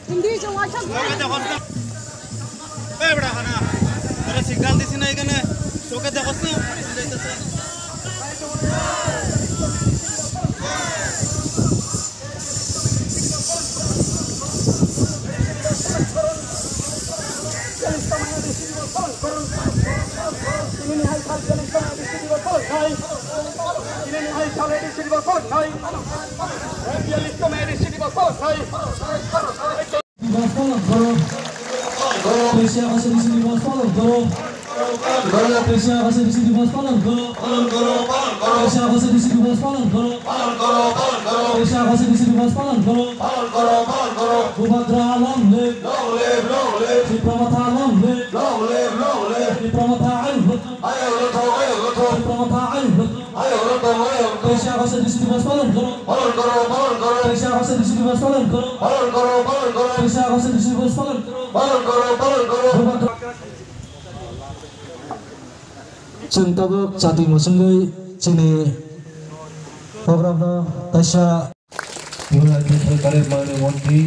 Hindi cuma cak. Beda kana. Ada signal di sini kan? Sokat dah kosnya. Tabuk jati musungai sini program tasya বিভাগীয় সরকারের মাননীয় মন্ত্রী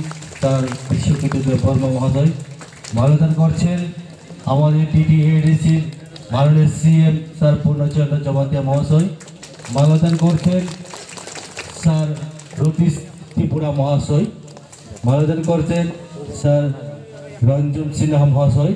তার বিশ্বকৃত বর্মা মহোদয় মানবদান করছেন আমাদের টিটিএডিসি মাননীয় সিএম স্যার পূর্ণচন্দ্র জমাতিয়া মহাশয় মানবদান করছেন স্যার রতীশ ত্রিপুরা মহাশয় মানবদান করছেন স্যার রঞ্জন সিনহা মহাশয়।